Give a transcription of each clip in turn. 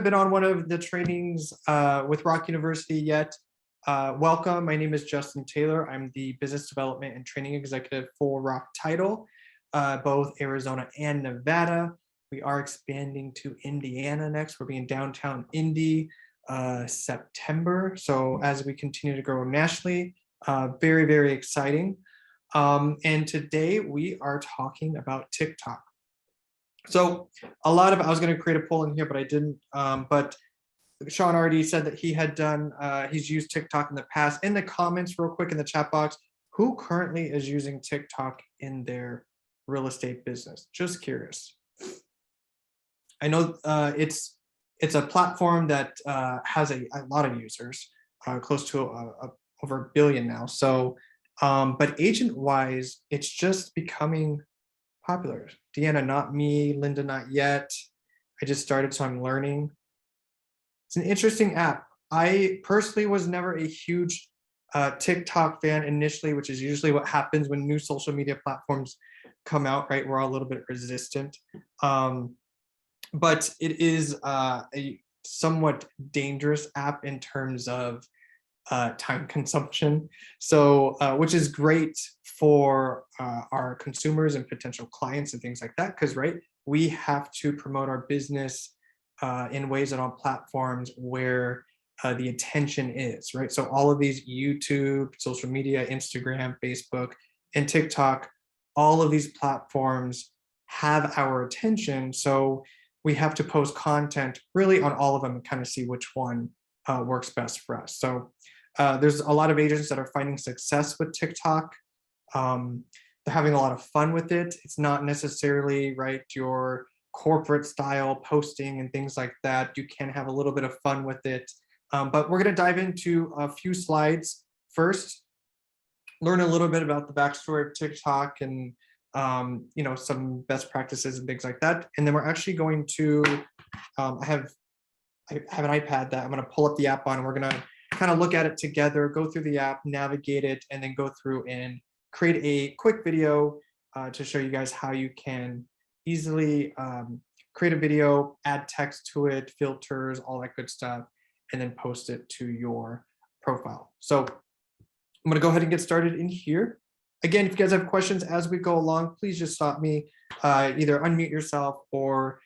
haven't been on one of the trainings with Rock University yet, welcome. My name is Justin Taylor. I'm the Business Development and Training Executive for Rock Title, both Arizona and Nevada. We are expanding to Indiana next. We'll be in downtown Indy September. So as we continue to grow nationally, very, very exciting. And today we are talking about TikTok. So I was going to create a poll in here, but I didn't. But Sean already said that he had done, he's used TikTok in the past. In the comments real quick in the chat box, who currently is using TikTok in their real estate business? Just curious. I know it's a platform that has a lot of users, close to over 1 billion now. So, but agent-wise, it's just becoming popular. Deanna, not me. Linda, not yet. I just started, so I'm learning. It's an interesting app. I personally was never a huge TikTok fan initially, which is usually what happens when new social media platforms come out, right? We're all a little bit resistant. But it is a somewhat dangerous app in terms of time consumption. So, which is great for our consumers and potential clients and things like that, because, right, we have to promote our business in ways and on platforms where the attention is, right? So all of these YouTube, social media, Instagram, Facebook, and TikTok, all of these platforms have our attention. So we have to post content really on all of them and kind of see which one works best for us. So there's a lot of agents that are finding success with TikTok. They're having a lot of fun with it. It's not necessarily, right, your corporate style posting and things like that. You can have a little bit of fun with it. But we're going to dive into a few slides first, learn a little bit about the backstory of TikTok and some best practices and things like that. And then we're actually going to, I have an iPad that I'm going to pull up the app on, and we're going to kind of look at it together, go through the app, navigate it, and then go through and create a quick video to show you guys how you can easily create a video, add text to it, filters, all that good stuff, and then post it to your profile. So I'm going to go ahead and get started in here. Again, if you guys have questions as we go along, please just stop me, either unmute yourself or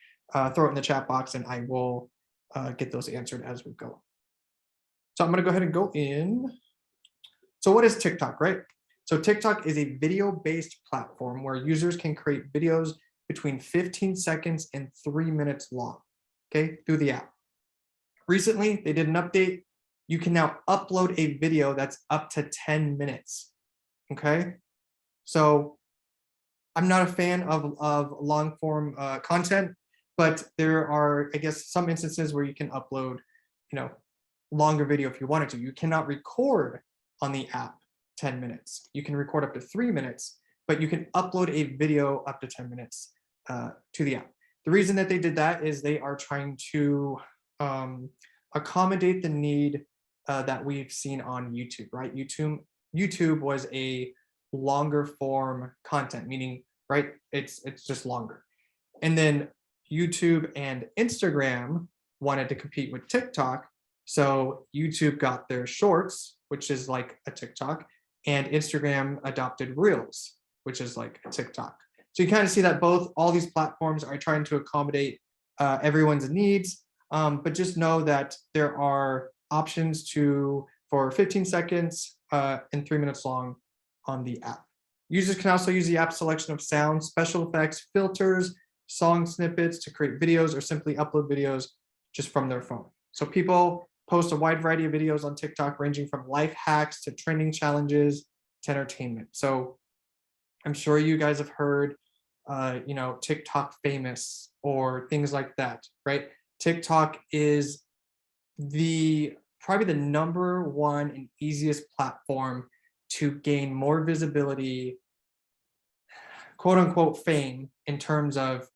throw it in the chat box, and I will get those answered as we go. So I'm going to go ahead and go in. So what is TikTok, right? So TikTok is a video-based platform where users can create videos between 15 seconds and 3 minutes long, okay, through the app. Recently, they did an update. You can now upload a video that's up to 10 minutes, okay? So I'm not a fan of long form content, but there are, I guess, some instances where you can upload, longer video if you wanted to. You cannot record on the app 10 minutes. You can record up to 3 minutes, but you can upload a video up to 10 minutes to the app. The reason that they did that is they are trying to accommodate the need that we've seen on YouTube, right? YouTube was a longer form content, meaning, right, it's just longer. And then YouTube and Instagram wanted to compete with TikTok. So YouTube got their shorts, which is like a TikTok, and Instagram adopted Reels, which is like a TikTok. So you kind of see that all these platforms are trying to accommodate everyone's needs, but just know that there are options for 15 seconds and 3 minutes long on the app. Users can also use the app selection of sound, special effects, filters, song snippets to create videos or simply upload videos just from their phone. So people post a wide variety of videos on TikTok, ranging from life hacks to trending challenges to entertainment. So I'm sure you guys have heard, TikTok famous or things like that, right? TikTok is probably the #1 and easiest platform to gain more visibility, quote unquote fame, in terms of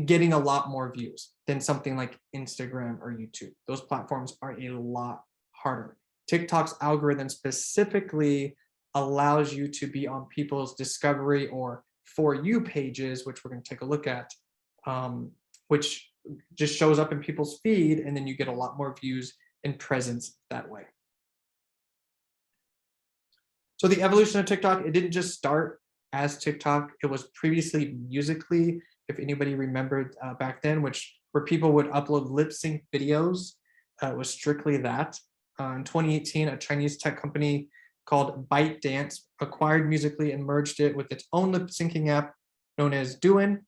getting a lot more views than something like Instagram or YouTube. Those platforms are a lot harder. TikTok's algorithm specifically allows you to be on people's discovery or For You pages, which we're going to take a look at, which just shows up in people's feed, and then you get a lot more views and presence that way. So the evolution of TikTok, it didn't just start as TikTok. It was previously Musical.ly, if anybody remembered back then, where people would upload lip sync videos. It was strictly that. In 2018, a Chinese tech company called ByteDance acquired Musical.ly and merged it with its own lip syncing app known as Douyin.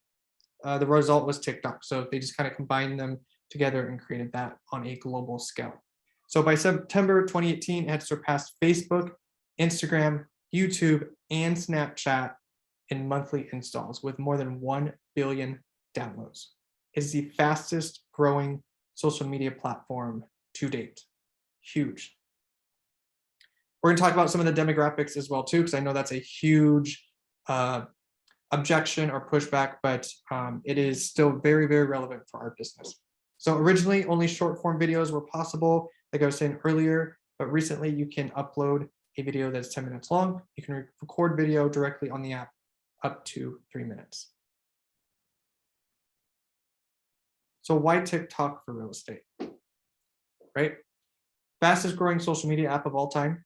The result was TikTok. So they just kind of combined them together and created that on a global scale. So by September 2018, it had surpassed Facebook, Instagram, YouTube, and Snapchat in monthly installs with more than 1 billion downloads. It's the fastest growing social media platform to date. Huge. We're going to talk about some of the demographics as well too, because I know that's a huge objection or pushback, but it is still very, very relevant for our business. So originally only short form videos were possible, like I was saying earlier, but recently you can upload a video that's 10 minutes long. You can record video directly on the app up to 3 minutes. So why TikTok for real estate, right? Fastest growing social media app of all time.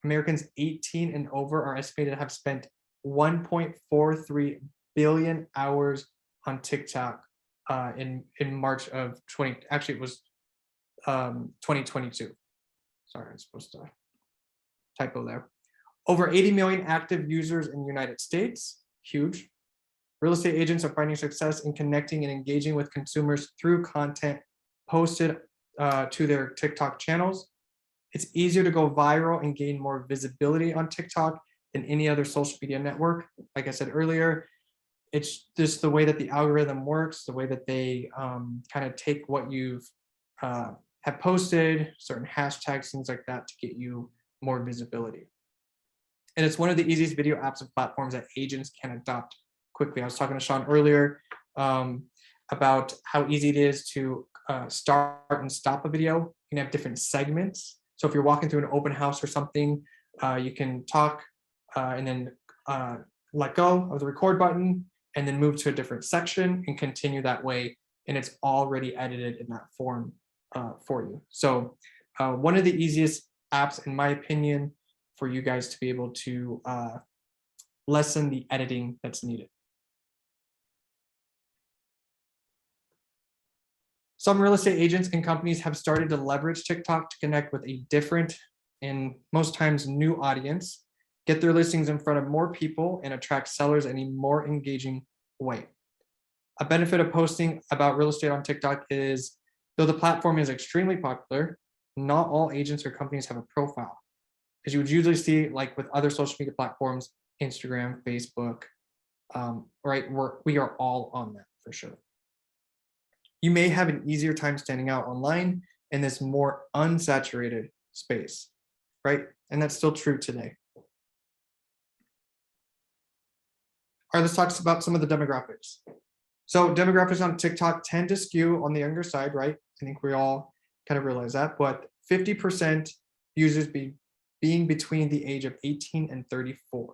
Americans 18 and over are estimated to have spent 1.43 billion hours on TikTok in March of 2022. Sorry, I'm supposed to typo there. Over 80 million active users in the United States, huge. Real estate agents are finding success in connecting and engaging with consumers through content posted to their TikTok channels. It's easier to go viral and gain more visibility on TikTok than any other social media network. Like I said earlier, it's just the way that the algorithm works, the way that they kind of take what you've have posted, certain hashtags, things like that to get you more visibility. And it's one of the easiest video apps and platforms that agents can adopt quickly. I was talking to Sean earlier about how easy it is to start and stop a video. You can have different segments. So if you're walking through an open house or something, you can talk and then let go of the record button and then move to a different section and continue that way. And it's already edited in that form for you. So one of the easiest apps, in my opinion, for you guys to be able to lessen the editing that's needed. Some real estate agents and companies have started to leverage TikTok to connect with a different and most times new audience, get their listings in front of more people, and attract sellers in a more engaging way. A benefit of posting about real estate on TikTok is, though the platform is extremely popular, not all agents or companies have a profile. As you would usually see, like with other social media platforms, Instagram, Facebook, right? We are all on that for sure. You may have an easier time standing out online in this more unsaturated space, right? And that's still true today. All right, let's talk about some of the demographics. So demographics on TikTok tend to skew on the younger side, right? I think we all kind of realize that, but 50% users being between the age of 18 and 34.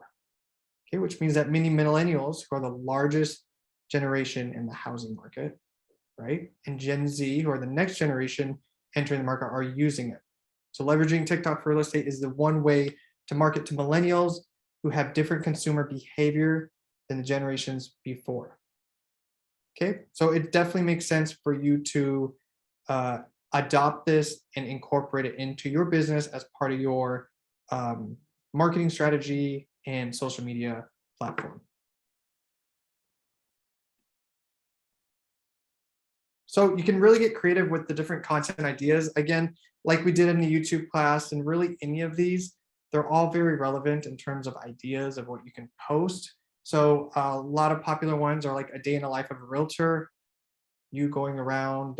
Okay, which means that many millennials, who are the largest generation in the housing market, right? And Gen Z, who are the next generation entering the market, are using it. So leveraging TikTok for real estate is the one way to market to millennials who have different consumer behavior than the generations before. Okay, so it definitely makes sense for you to adopt this and incorporate it into your business as part of your marketing strategy and social media platform. So you can really get creative with the different content ideas. Again, like we did in the YouTube class, and really any of these, they're all very relevant in terms of ideas of what you can post. So a lot of popular ones are like a day in the life of a realtor, you going around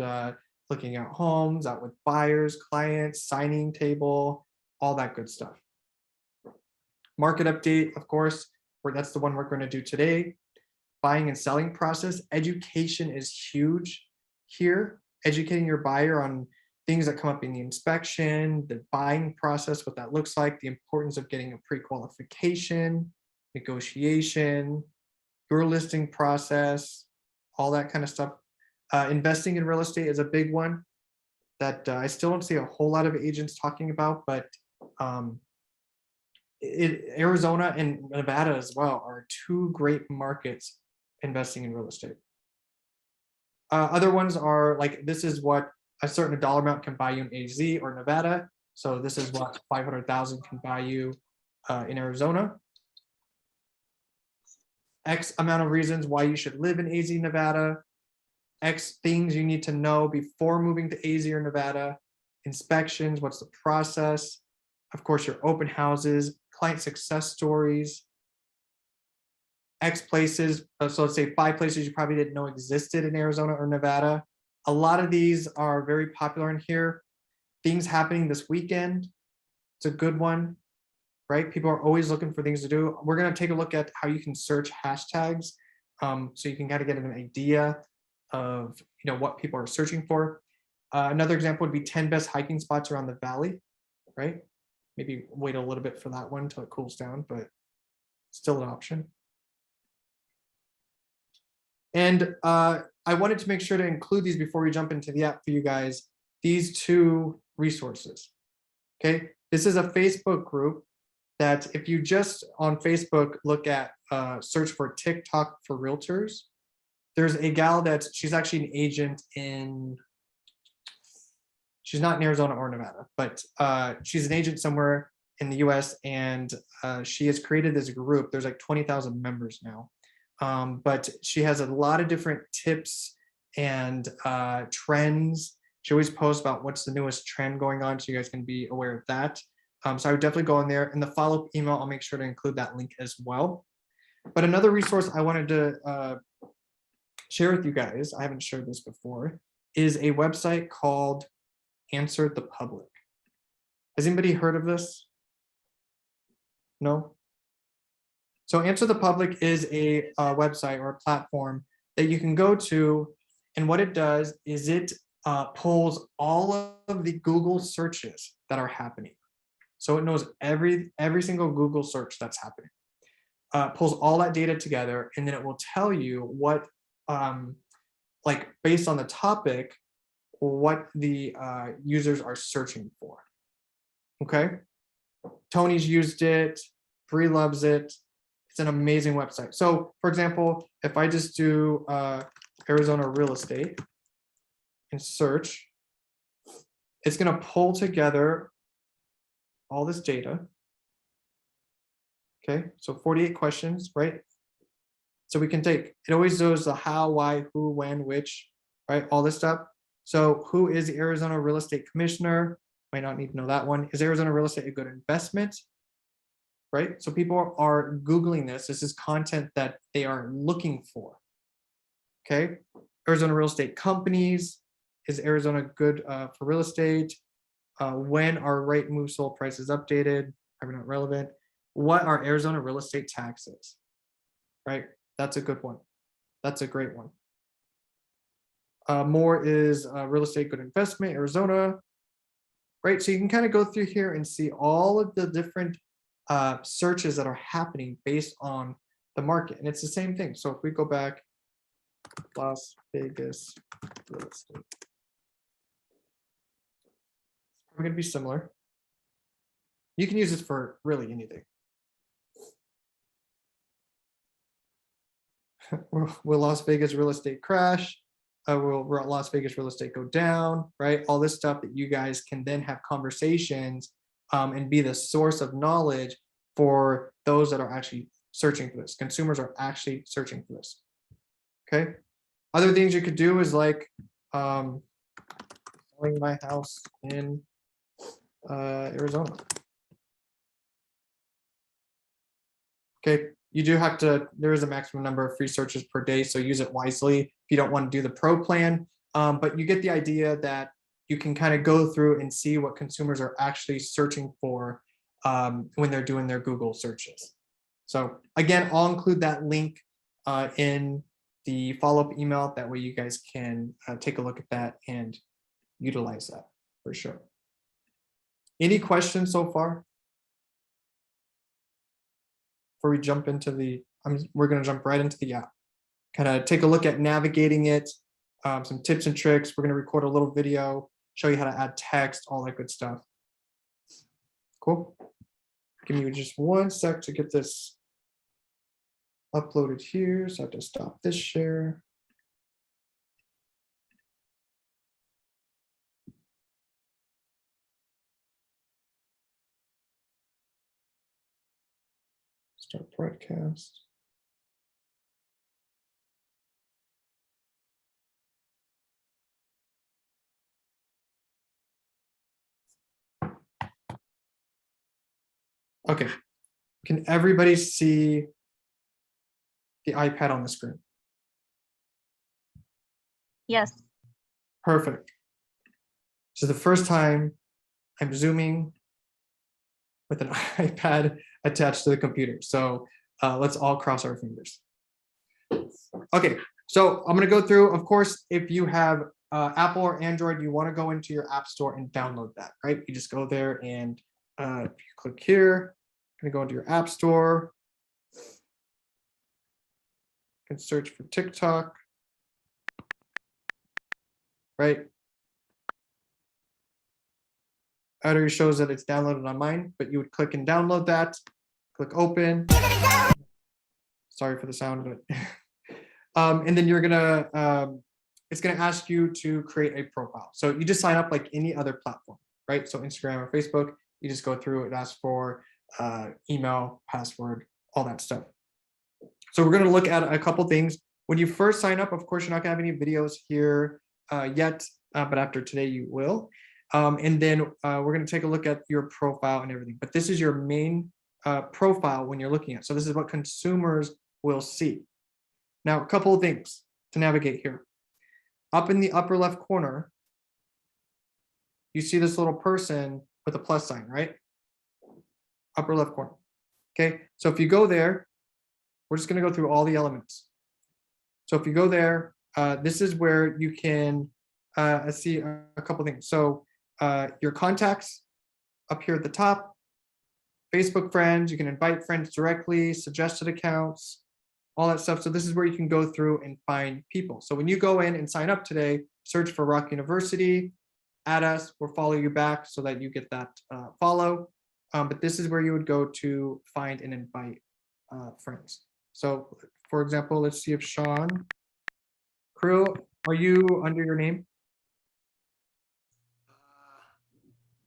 looking at homes, out with buyers, clients, signing table, all that good stuff. Market update, of course, that's the one we're going to do today. Buying and selling process. Education is huge here. Educating your buyer on things that come up in the inspection, the buying process, what that looks like, the importance of getting a pre-qualification, negotiation, your listing process, all that kind of stuff. Investing in real estate is a big one that I still don't see a whole lot of agents talking about, but um, Arizona and Nevada as well are two great markets investing in real estate. Other ones are like, this is what a certain dollar amount can buy you in AZ or Nevada. So this is what 500,000 can buy you in Arizona. X amount of reasons why you should live in AZ, Nevada. X things you need to know before moving to AZ or Nevada. Inspections, what's the process? Of course, your open houses, client success stories. X places, so let's say 5 places you probably didn't know existed in Arizona or Nevada. A lot of these are very popular in here. Things happening this weekend, it's a good one, right? People are always looking for things to do. We're gonna take a look at how you can search hashtags, so you can kind of get an idea of what people are searching for. Another example would be 10 best hiking spots around the valley, right? Maybe wait a little bit for that one till it cools down, but still an option. And I wanted to make sure to include these before we jump into the app for you guys, these two resources. Okay, this is a Facebook group that if you just on Facebook look at search for TikTok for realtors, there's a gal that she's actually an agent in, she's not in Arizona or Nevada, but she's an agent somewhere in the US, and she has created this group. There's like 20,000 members now. But she has a lot of different tips and trends. She always posts about what's the newest trend going on, so you guys can be aware of that. So I would definitely go in there. In the follow-up email, I'll make sure to include that link as well. But another resource I wanted to share with you guys, I haven't shared this before, is a website called Answer the Public. Has anybody heard of this? No? So Answer the Public is a website or a platform that you can go to, and what it does is it pulls all of the Google searches that are happening. So it knows every single Google search that's happening. Pulls all that data together, and then it will tell you what, like based on the topic, what the users are searching for. Okay, Tony's used it, Bree loves it. It's an amazing website. So for example, if I just do Arizona real estate and search, it's going to pull together all this data. Okay, so 48 questions, right? So we can take, it always knows the how, why, who, when, which, right? All this stuff. So who is the Arizona real estate commissioner? Might not need to know that one. Is Arizona real estate a good investment? Right? So people are Googling this. This is content that they are looking for. Okay. Arizona real estate companies. Is Arizona good for real estate? When are Rightmove sold prices updated? Probably not relevant. What are Arizona real estate taxes? Right? That's a good one. That's a great one. More is real estate good investment, Arizona. Right? So you can kind of go through here and see all of the different searches that are happening based on the market. And it's the same thing. So if we go back, Las Vegas real estate, it's going to be similar. You can use this for really anything. Will Las Vegas real estate crash? Will Las Vegas real estate go down? Right? All this stuff that you guys can then have conversations and be the source of knowledge for those that are actually searching for this. Consumers are actually searching for this. Okay. Other things you could do is like selling my house in Arizona. Okay. You do have to, there is a maximum number of free searches per day, so use it wisely if you don't want to do the pro plan. But you get the idea that you can kind of go through and see what consumers are actually searching for when they're doing their Google searches. So again, I'll include that link in the follow-up email. That way you guys can take a look at that and utilize that for sure. Any questions so far? Before we jump into the, we're going to jump right into the app. Kind of take a look at navigating it. some tips and tricks. We're going to record a little video, show you how to add text, all that good stuff. Cool. Give me just 1 sec to get this uploaded here. So I have to stop this share. Start broadcast. Okay, can everybody see the iPad on the screen? Yes. Perfect. So the first time I'm zooming with an iPad attached to the computer. So let's all cross our fingers. Okay, so I'm gonna go through, of course, if you have Apple or Android, you wanna go into your app store and download that, right? You just go there and if you click here, you're gonna go into your app store. You can search for TikTok, right? It already shows that it's downloaded on mine, but you would click and download that, click open. Sorry for the sound, but and then you're gonna, it's gonna ask you to create a profile. So you just sign up like any other platform, right? So Instagram or Facebook, you just go through, it asks for email, password, all that stuff. So we're gonna look at a couple things. When you first sign up, of course, you're not gonna have any videos here yet, but after today you will. And then we're gonna take a look at your profile and everything, but this is your main profile when you're looking at. So this is what consumers will see. Now, a couple of things to navigate here. Up in the upper left corner, you see this little person with a plus sign, right? Upper left corner. Okay, so if you go there, we're just gonna go through all the elements. So if you go there, this is where you can see a couple things. So your contacts up here at the top, Facebook friends, you can invite friends directly, suggested accounts, all that stuff. So this is where you can go through and find people. So when you go in and sign up today, search for Rock University, add us, we'll follow you back so that you get that follow. But this is where you would go to find and invite friends. So for example, let's see if Sean Krill, are you under your name?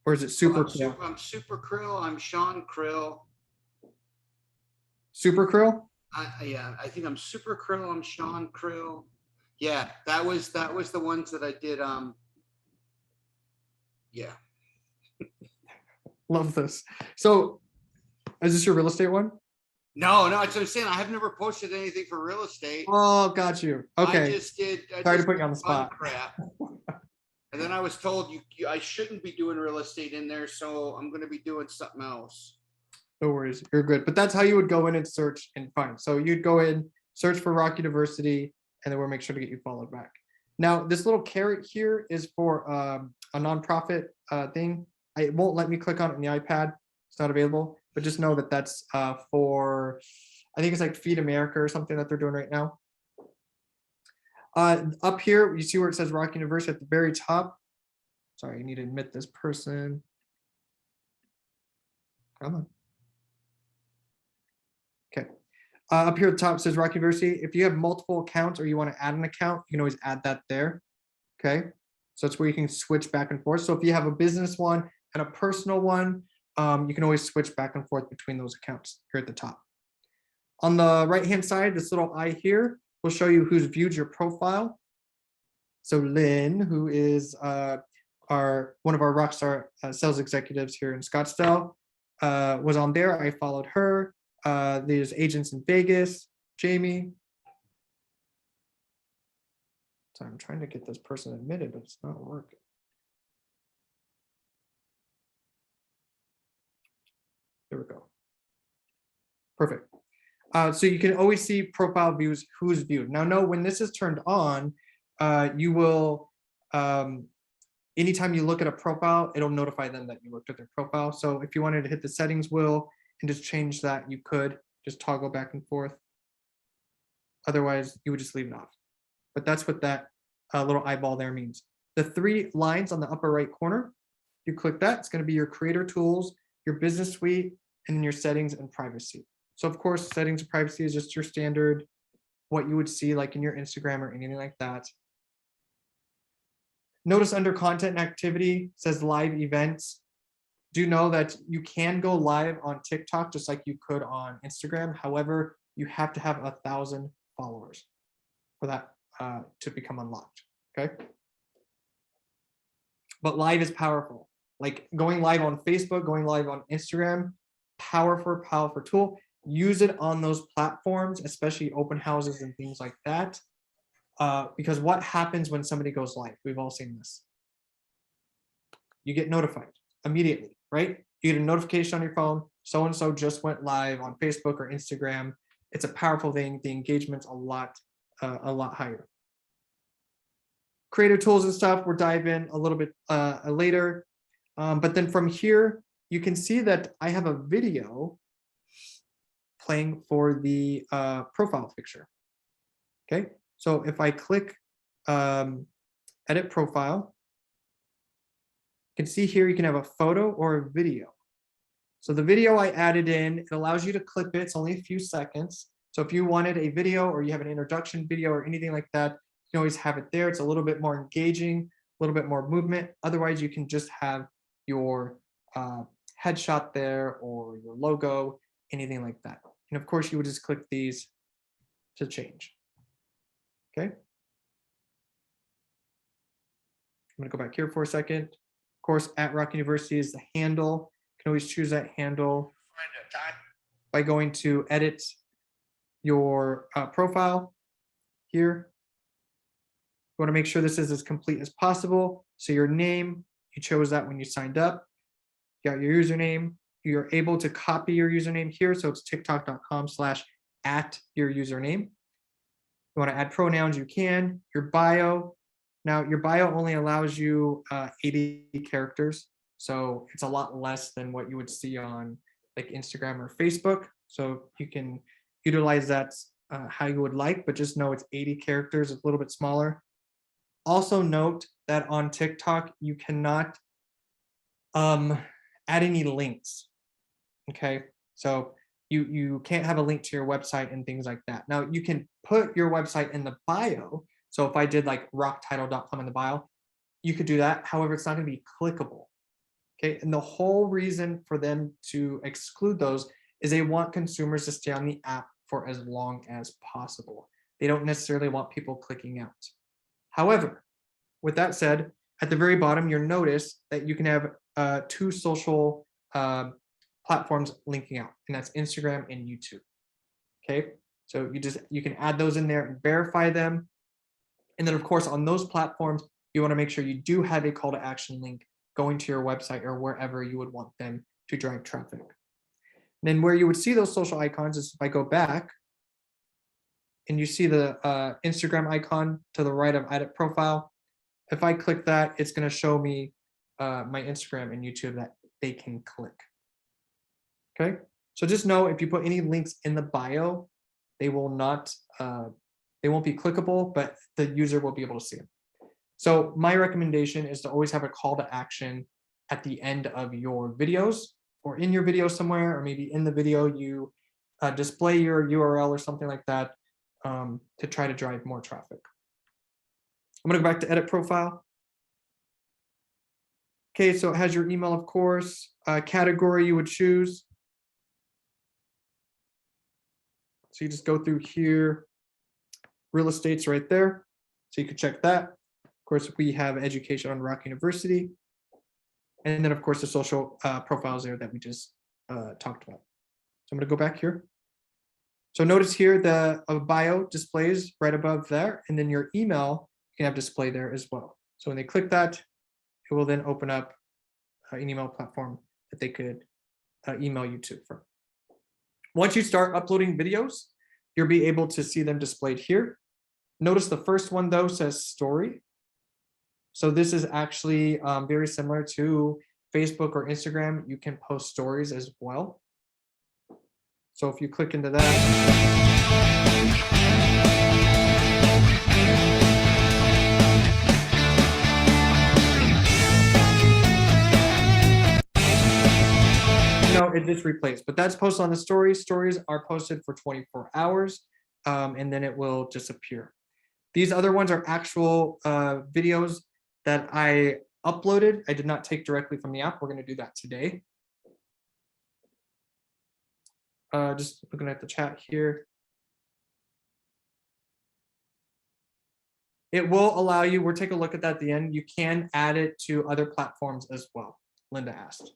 Or is it Super Krill? I'm Super Krill. I'm Sean Krill. Super Krill? Yeah, I think I'm Super Krill. I'm Sean Krill. Yeah, that was the ones that I did. Yeah. Love this. So is this your real estate one? No, that's what I'm saying. I have never posted anything for real estate. Oh, got you. Okay. I just did. Sorry to put you on the spot. Crap. And then I was told I shouldn't be doing real estate in there, so I'm going to be doing something else. No worries, you're good. But that's how you would go in and search and find. So you'd go in, search for Rock University, and then we'll make sure to get you followed back. Now, this little caret here is for a nonprofit thing. It won't let me click on it on the iPad. It's not available, but just know that that's for, I think it's like Feed America or something that they're doing right now. Up here, you see where it says Rock University at the very top. Sorry, you need to admit this person. Come on. Okay. Up here at the top it says Rock University. If you have multiple accounts or you want to add an account, you can always add that there. Okay. So that's where you can switch back and forth. So if you have a business one and a personal one, you can always switch back and forth between those accounts here at the top. On the right-hand side, this little eye here will show you who's viewed your profile. So Lynn, who is one of our Rockstar sales executives here in Scottsdale, was on there. I followed her. There's agents in Vegas, Jamie. So I'm trying to get this person admitted, but it's not working. There we go. Perfect. So you can always see profile views, who's viewed. Now, no, when this is turned on, you will, anytime you look at a profile, it'll notify them that you looked at their profile. So if you wanted to hit the settings wheel and just change that, you could just toggle back and forth. Otherwise, you would just leave it off. But that's what that little eyeball there means. The 3 lines on the upper right corner, you click that, it's going to be your creator tools, your business suite, and then your settings and privacy. So of course, settings and privacy is just your standard, what you would see like in your Instagram or anything like that. Notice under content and activity says live events. Do know that you can go live on TikTok just like you could on Instagram. However, you have to have 1,000 followers for that to become unlocked. Okay. But live is powerful. Like going live on Facebook, going live on Instagram, powerful tool. Use it on those platforms, especially open houses and things like that. Because what happens when somebody goes live? We've all seen this. You get notified immediately, right? You get a notification on your phone. So-and-so just went live on Facebook or Instagram. It's a powerful thing. The engagement's a lot higher. Creator tools and stuff, we'll dive in a little bit later. But then from here, you can see that I have a video playing for the profile picture. Okay, so if I click edit profile, you can see here you can have a photo or a video. So the video I added in, it allows you to clip it. It's only a few seconds. So if you wanted a video or you have an introduction video or anything like that, you can always have it there. It's a little bit more engaging, a little bit more movement. Otherwise, you can just have your headshot there or your logo, anything like that. And of course, you would just click these to change. Okay. I'm going to go back here for a second. Of course, at Rock University is the handle. You can always choose that handle by going to edit your profile here. You want to make sure this is as complete as possible. So your name, you chose that when you signed up. You got your username. You're able to copy your username here. So it's tiktok.com/@ your username. You want to add pronouns, you can. Your bio. Now your bio only allows you 80 characters. So it's a lot less than what you would see on like Instagram or Facebook. So you can utilize that how you would like, but just know it's 80 characters, it's a little bit smaller. Also note that on TikTok, you cannot add any links. Okay, so you can't have a link to your website and things like that. Now you can put your website in the bio. So if I did like rocktitle.com in the bio, you could do that. However, it's not going to be clickable. Okay, and the whole reason for them to exclude those is they want consumers to stay on the app for as long as possible. They don't necessarily want people clicking out. However, with that said, at the very bottom, you'll notice that you can have 2 social platforms linking out, and that's Instagram and YouTube. Okay, so you can add those in there and verify them. And then of course, on those platforms, you want to make sure you do have a call to action link going to your website or wherever you would want them to drive traffic. And then where you would see those social icons is if I go back and you see the Instagram icon to the right of edit profile. If I click that, it's going to show me my Instagram and YouTube that they can click. Okay, so just know if you put any links in the bio, they will not, they won't be clickable, but the user will be able to see them. So my recommendation is to always have a call to action at the end of your videos or in your video somewhere, or maybe in the video you display your URL or something like that to try to drive more traffic. I'm going to go back to edit profile. Okay, so it has your email, of course, category you would choose. So you just go through here, real estate's right there. So you can check that. Of course, we have education on Rock University. And then of course the social profiles there that we just talked about. So I'm going to go back here. So notice here the bio displays right above there, and then your email you can have display there as well. So when they click that, it will then open up an email platform that they could email you to from. Once you start uploading videos, you'll be able to see them displayed here. Notice the first one though says story. So this is actually very similar to Facebook or Instagram. You can post stories as well. So if you click into that, it just replays, but that's posted on the stories. Stories are posted for 24 hours, and then it will disappear. These other ones are actual videos that I uploaded. I did not take directly from the app. We're going to do that today. Just looking at the chat here. It will allow you, we'll take a look at that at the end. You can add it to other platforms as well, Linda asked.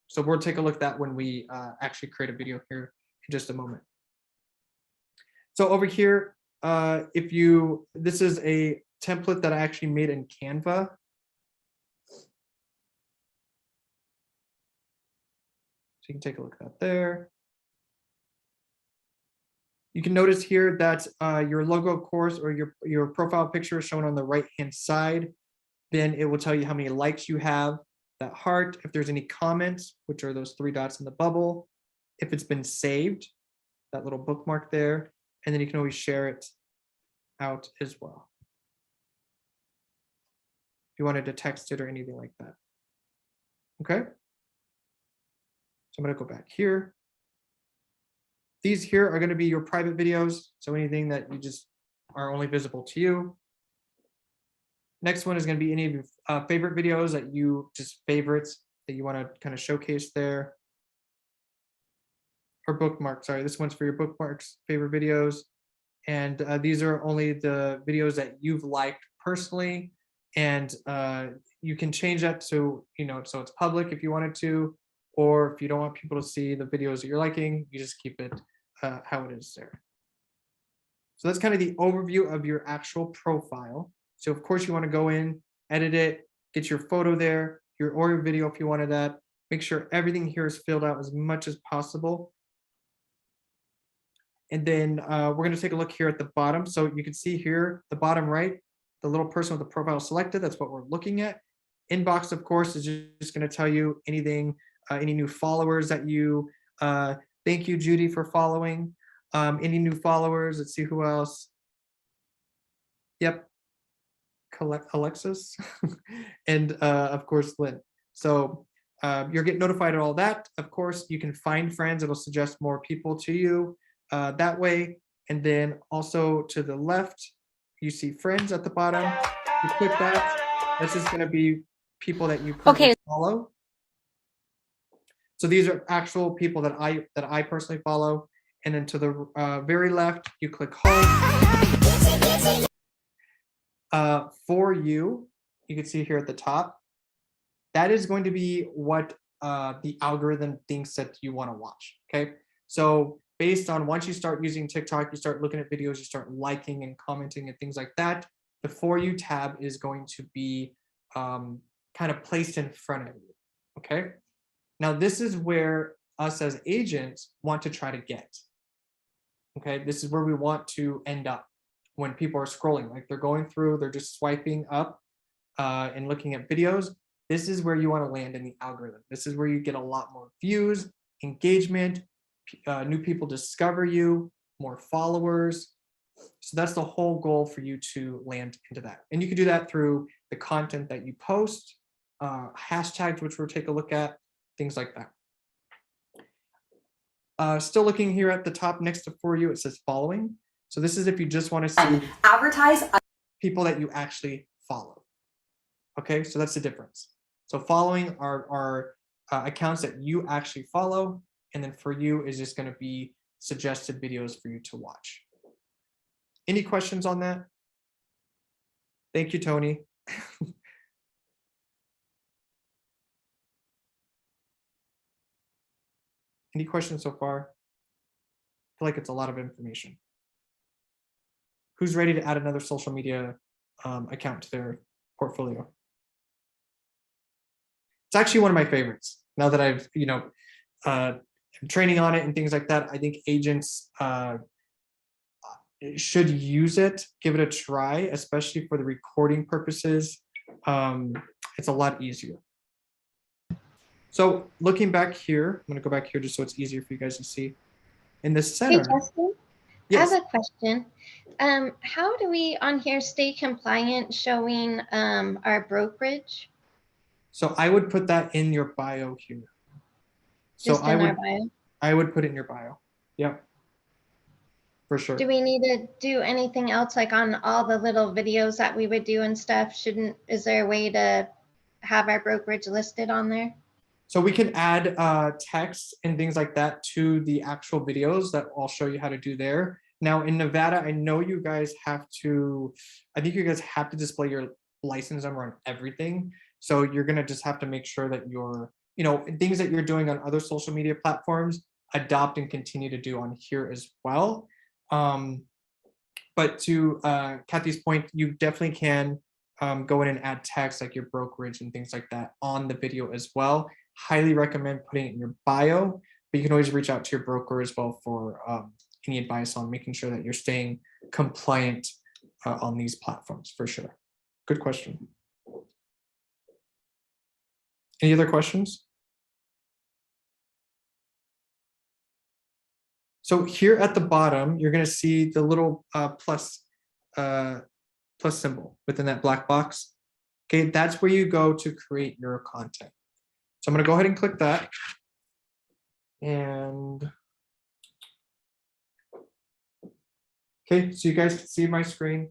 So we'll take a look at that when we actually create a video here in just a moment. So over here, this is a template that I actually made in Canva. So you can take a look at that there. You can notice here that your logo, of course, or your profile picture is shown on the right-hand side. Then it will tell you how many likes you have, that heart, if there's any comments, which are those 3 dots in the bubble, if it's been saved, that little bookmark there, and then you can always share it out as well. If you wanted to text it or anything like that. Okay. So I'm going to go back here. These here are going to be your private videos. So anything that you just are only visible to you. Next one is going to be any of your favorite videos that you just favorites that you want to kind of showcase there. Or bookmarks, sorry, this one's for your bookmarks, favorite videos. And these are only the videos that you've liked personally. And you can change that so, so it's public if you wanted to, or if you don't want people to see the videos that you're liking, you just keep it how it is there. So that's kind of the overview of your actual profile. So of course you want to go in, edit it, get your photo there, or your video if you wanted that. Make sure everything here is filled out as much as possible. And then we're going to take a look here at the bottom. So you can see here, the bottom right, the little person with the profile selected, that's what we're looking at. Inbox, of course, is just going to tell you anything, any new followers that you, thank you, Judy, for following. Any new followers, let's see who else. Yep, Alexis, and of course, Lynn. So you're getting notified of all that. Of course, you can find friends. It'll suggest more people to you that way. And then also to the left, you see friends at the bottom. You click that. This is going to be people that you currently follow. So these are actual people that I personally follow. And then to the very left, you click home. For you can see here at the top, that is going to be what the algorithm thinks that you want to watch. Okay, so based on once you start using TikTok, you start looking at videos, you start liking and commenting and things like that, the For You tab is going to be kind of placed in front of you. Okay, now this is where us as agents want to try to get. Okay, this is where we want to end up when people are scrolling, like they're going through, they're just swiping up and looking at videos. This is where you want to land in the algorithm. This is where you get a lot more views, engagement, new people discover you, more followers. So that's the whole goal for you to land into that. And you can do that through the content that you post, hashtags, which we'll take a look at, things like that. Still looking here at the top next to For You, it says following. So this is if you just want to see advertise people that you actually follow. Okay, so that's the difference. So following are accounts that you actually follow, and then For You is just going to be suggested videos for you to watch. Any questions on that? Thank you, Tony. Any questions so far? I feel like it's a lot of information. Who's ready to add another social media account to their portfolio? It's actually one of my favorites. Now that I've, I'm training on it and things like that, I think agents should use it, give it a try, especially for the recording purposes. It's a lot easier. So looking back here, I'm going to go back here just so it's easier for you guys to see. In the center. Hey, Justin. Yes. I have a question. How do we on here stay compliant showing our brokerage? So I would put that in your bio here. So Just in our bio? I would put it in your bio. Yep. For sure. Do we need to do anything else like on all the little videos that we would do and stuff? Is there a way to have our brokerage listed on there? So we can add text and things like that to the actual videos that I'll show you how to do there. Now in Nevada, I know you guys have to, I think you guys have to display your license number on everything. So you're gonna just have to make sure that you're, things that you're doing on other social media platforms, adopt and continue to do on here as well. But to Kathy's point, you definitely can go in and add text like your brokerage and things like that on the video as well. Highly recommend putting it in your bio, but you can always reach out to your broker as well for any advice on making sure that you're staying compliant on these platforms for sure. Good question. Any other questions? So here at the bottom, you're going to see the little plus symbol within that black box. Okay, that's where you go to create your content. So I'm going to go ahead and click that. And okay, so you guys can see my screen,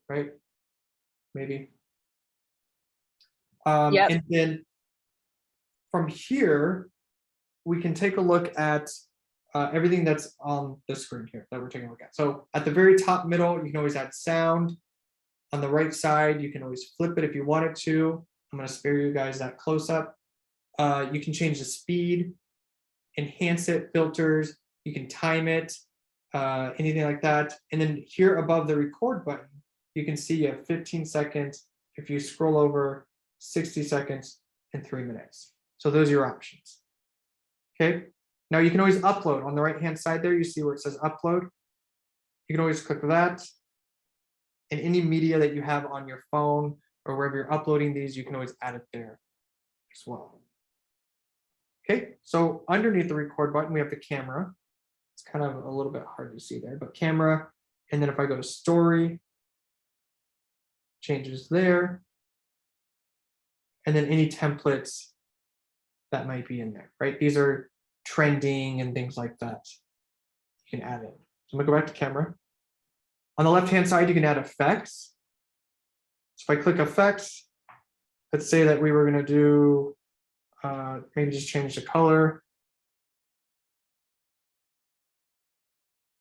right? Maybe. Yep. And then from here, we can take a look at everything that's on the screen here that we're taking a look at. So at the very top middle, you can always add sound. On the right side, you can always flip it if you wanted to. I'm going to spare you guys that close up. You can change the speed, enhance it, filters, you can time it, anything like that. And then here above the record button, you can see you have 15 seconds. If you scroll over, 60 seconds and 3 minutes. So those are your options. Okay. Now you can always upload on the right-hand side there. You see where it says upload. You can always click that. And any media that you have on your phone or wherever you're uploading these, you can always add it there as well. Okay, so underneath the record button, we have the camera. It's kind of a little bit hard to see there, but camera. And then if I go to story, changes there. And then any templates that might be in there, right? These are trending and things like that. You can add in. So I'm gonna go back to camera. On the left-hand side, you can add effects. So if I click effects, let's say that we were gonna do, maybe just change the color.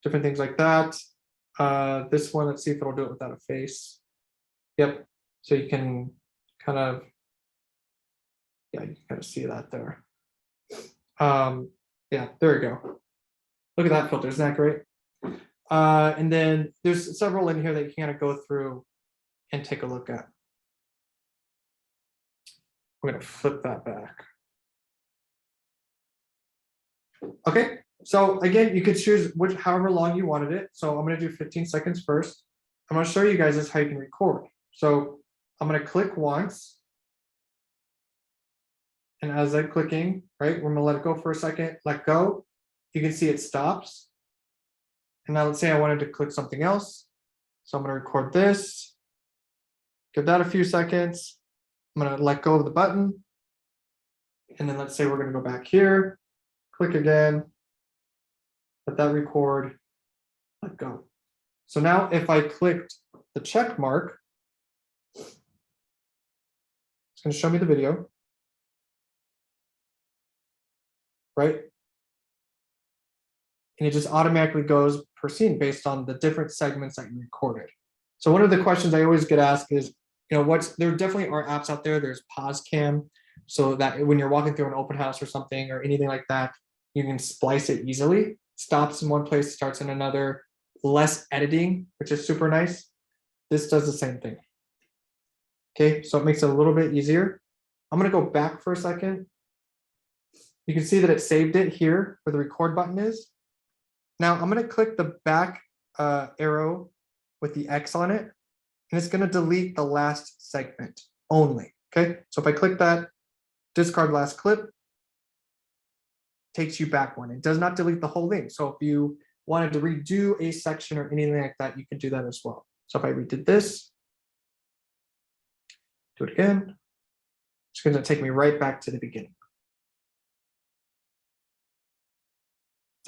Different things like that. This one, let's see if it'll do it without a face. Yep, so you can kind of, yeah, you can kind of see that there. Yeah, there we go. Look at that filter, isn't that great? And then there's several in here that you can kind of go through and take a look at. We're going to flip that back. Okay, so again, you could choose however long you wanted it. So I'm going to do 15 seconds first. I'm going to show you guys this how you can record. So I'm going to click once. And as I'm clicking, right, we're going to let it go for a second, let go. You can see it stops. And now let's say I wanted to click something else. So I'm going to record this. Give that a few seconds. I'm going to let go of the button. And then let's say we're going to go back here, click again, let that record, let go. So now if I clicked the check mark, it's going to show me the video. Right? And it just automatically goes per scene based on the different segments that you recorded. So one of the questions I always get asked is, there definitely are apps out there. There's Pause Cam, so that when you're walking through an open house or something or anything like that, you can splice it easily. Stops in one place, starts in another. Less editing, which is super nice. This does the same thing. Okay, so it makes it a little bit easier. I'm going to go back for a second. You can see that it saved it here where the record button is. Now I'm going to click the back arrow with the X on it, and it's going to delete the last segment only. Okay, so if I click that, discard last clip, takes you back one. It does not delete the whole thing. So if you wanted to redo a section or anything like that, you can do that as well. So if I redid this, do it again, it's going to take me right back to the beginning.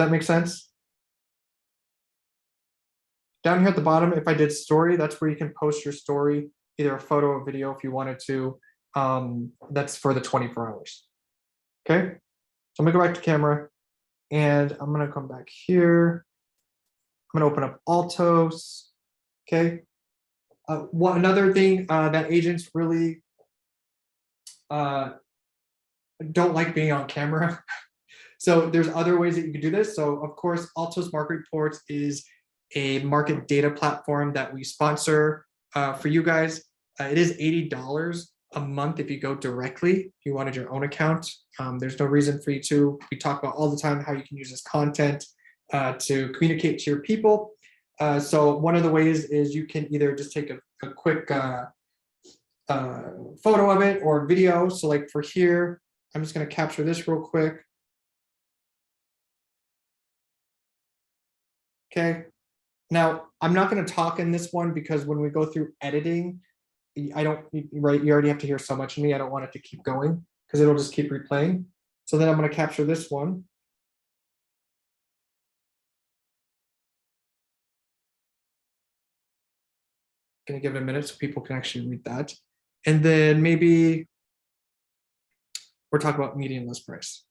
that make sense? Down here at the bottom, if I did story, that's where you can post your story, either a photo or video if you wanted to. That's for the 24 hours. Okay, so I'm gonna go back to camera and I'm gonna come back here. I'm gonna open up Altos. Okay. Another thing that agents really don't like being on camera. So there's other ways that you can do this. So of course, Altos Market Reports is a market data platform that we sponsor for you guys. It is $80 a month if you go directly, if you wanted your own account. There's no reason for you to. We talk about all the time how you can use this content to communicate to your people. So one of the ways is you can either just take a quick photo of it or video. So like for here, I'm just going to capture this real quick. Okay. Now, I'm not going to talk in this one because when we go through editing, I don't, right, you already have to hear so much of me. I don't want it to keep going because it'll just keep replaying. So then I'm going to capture this one. Going to give it a minute so people can actually read that. And then maybe we're talking about median list price.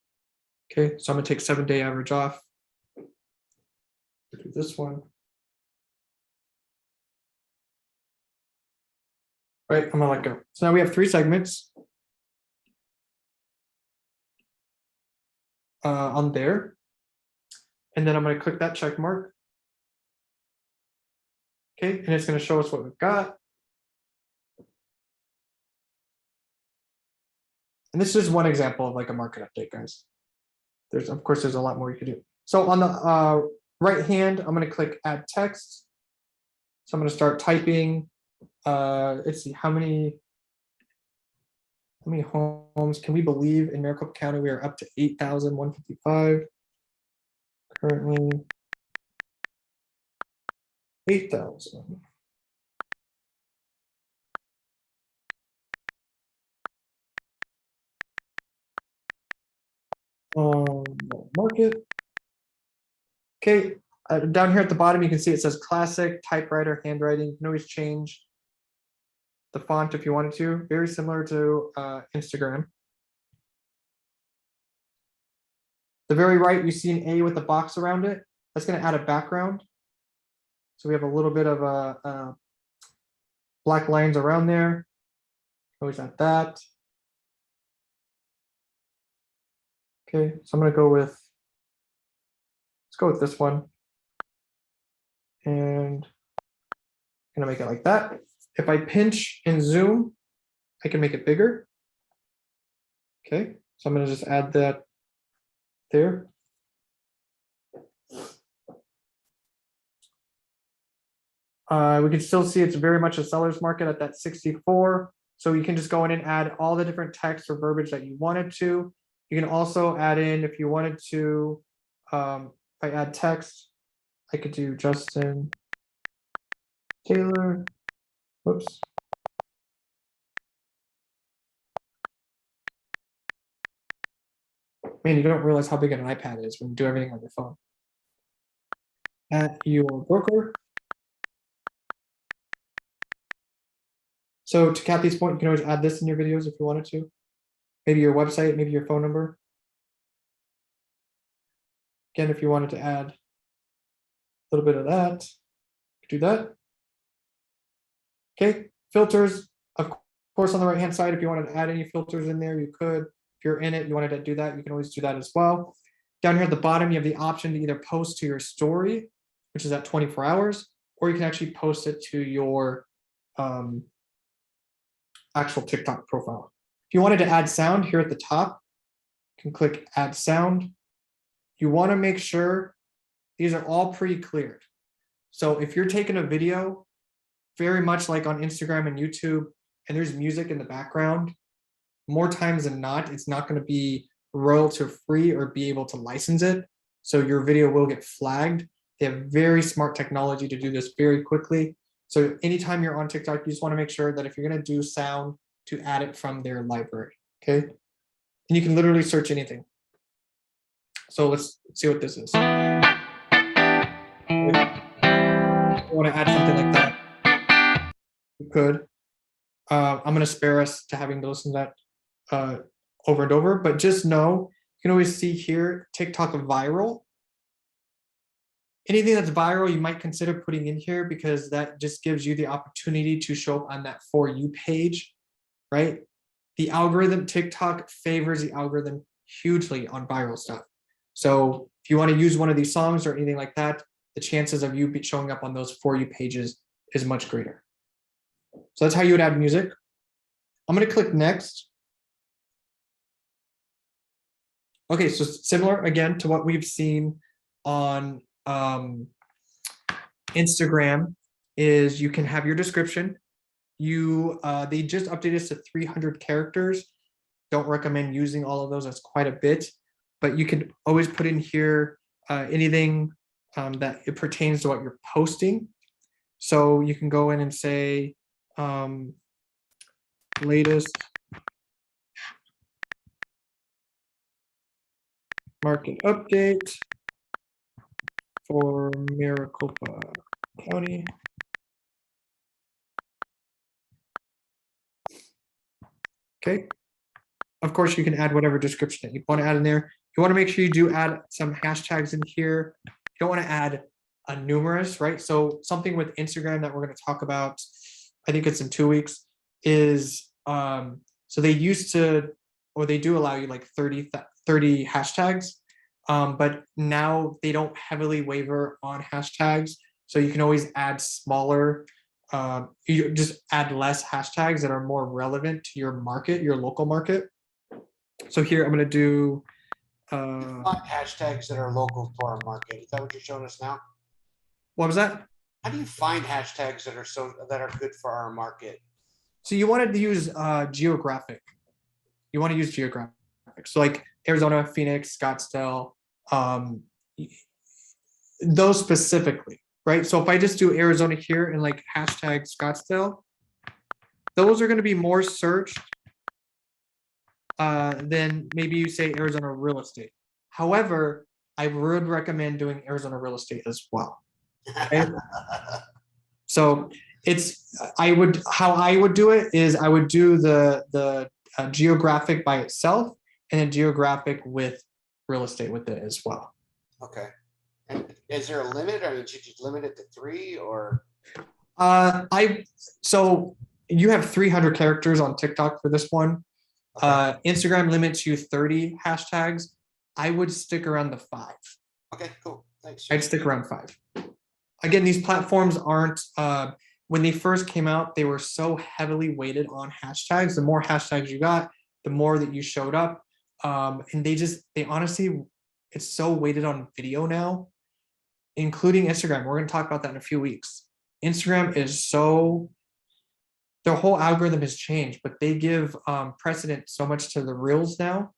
Okay, so I'm going to take 7-day average off. Do this one. Right, I'm gonna let go. So now we have 3 segments on there. And then I'm gonna click that check mark. Okay, and it's gonna show us what we've got. And this is one example of like a market update, guys. There's, of course, there's a lot more you could do. So on the right hand, I'm gonna click add text. So I'm gonna start typing. Let's see how many homes can we believe in Maricopa County? We are up to 8,155. Currently 8,000. Market. Okay, down here at the bottom, you can see it says classic, typewriter, handwriting. You can always change the font if you wanted to. Very similar to Instagram. The very right, you see an A with a box around it. That's going to add a background. So we have a little bit of a black lines around there. Always add that. Okay, so I'm going to go with, let's go with this one. And I'm going to make it like that. If I pinch and zoom, I can make it bigger. Okay, so I'm going to just add that there. We can still see it's very much a seller's market at that 64. So you can just go in and add all the different text or verbiage that you wanted to. You can also add in, if you wanted to, if I add text, I could do Justin Taylor. Whoops. Man, you don't realize how big an iPad is when you do everything on your phone. At your broker. So to Kathy's point, you can always add this in your videos if you wanted to. Maybe your website, maybe your phone number. Again, if you wanted to add a little bit of that, do that. Okay, filters, of course, on the right-hand side, if you wanted to add any filters in there, you could. If you're in it, you wanted to do that, you can always do that as well. Down here at the bottom, you have the option to either post to your story, which is at 24 hours, or you can actually post it to your actual TikTok profile. If you wanted to add sound here at the top, you can click add sound. You want to make sure these are all pre-cleared. So if you're taking a video, very much like on Instagram and YouTube, and there's music in the background, more times than not, it's not going to be royalty free or be able to license it. So your video will get flagged. They have very smart technology to do this very quickly. So anytime you're on TikTok, you just want to make sure that if you're going to do sound, to add it from their library, okay? And you can literally search anything. So let's see what this is. Want to add something like that, we could. I'm going to spare us to having to listen to that over and over, but just know you can always see here TikTok viral. Anything that's viral, you might consider putting in here because that just gives you the opportunity to show up on that For You page, right? The algorithm, TikTok favors the algorithm hugely on viral stuff. So if you want to use one of these songs or anything like that, the chances of you showing up on those For You pages is much greater. So that's how you would add music. I'm going to click next. Okay, so similar again to what we've seen on Instagram is you can have your description. They just updated us to 300 characters. Don't recommend using all of those. That's quite a bit, but you can always put in here anything that it pertains to what you're posting. So you can go in and say latest market update for Maricopa County. Okay. Of course, you can add whatever description that you want to add in there. You want to make sure you do add some hashtags in here. You don't want to add a numerous, right? So something with Instagram that we're going to talk about, I think it's in 2 weeks, is so they used to, or they do allow you like 30 hashtags, but now they don't heavily waiver on hashtags. So you can always add smaller, you just add less hashtags that are more relevant to your market, your local market. So here I'm going to do Hashtags that are local to our market. Is that what you're showing us now? what was that? How do you find hashtags that are good for our market? So you wanted to use geographic. You want to use geographic. So like Arizona, Phoenix, Scottsdale, those specifically, right? So if I just do Arizona here and like hashtag Scottsdale, those are going to be more searched than maybe you say Arizona real estate. However, I would recommend doing Arizona real estate as well. Okay? So how I would do it is I would do the geographic by itself and then geographic with real estate with it as well. Okay. And is there a limit? I mean, should you limit it to 3 or? So you have 300 characters on TikTok for this one. Okay. Instagram limits you 30 hashtags. I would stick around the 5. Okay, cool. Thanks. I'd stick around 5. Again, these platforms aren't, when they first came out, they were so heavily weighted on hashtags. The more hashtags you got, the more that you showed up. And they honestly, it's so weighted on video now, including Instagram. We're going to talk about that in a few weeks. Instagram is their whole algorithm has changed, but they give precedent so much to the reels now.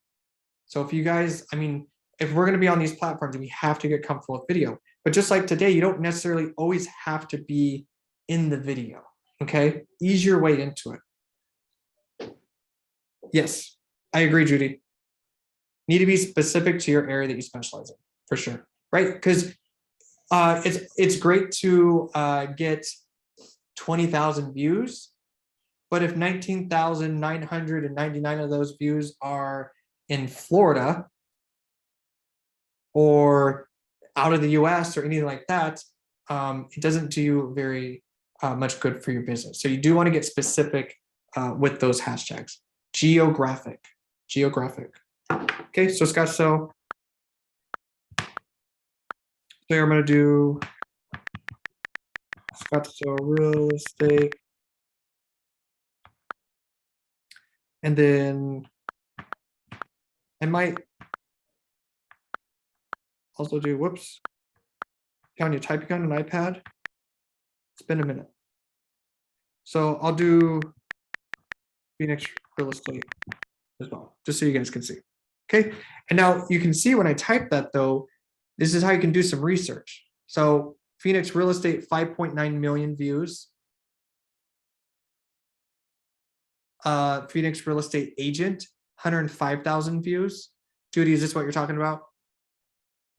So if you guys, I mean, if we're going to be on these platforms, we have to get comfortable with video. But just like today, you don't necessarily always have to be in the video. Okay, ease your way into it. Yes, I agree, Judy. Need to be specific to your area that you specialize in, for sure, right? Because it's great to get 20,000 views, but if 19,999 of those views are in Florida or out of the US or anything like that, it doesn't do you very much good for your business. So you do want to get specific with those hashtags. Geographic. Okay, so Scottsdale. There I'm going to do Scottsdale real estate. And then I might also do, telling you typing on an iPad. It's been a minute. So I'll do Phoenix real estate as well, just so you guys can see. Okay, and now you can see when I type that though, this is how you can do some research. So Phoenix real estate, 5.9 million views. Phoenix real estate agent, 105,000 views. Judy, is this what you're talking about?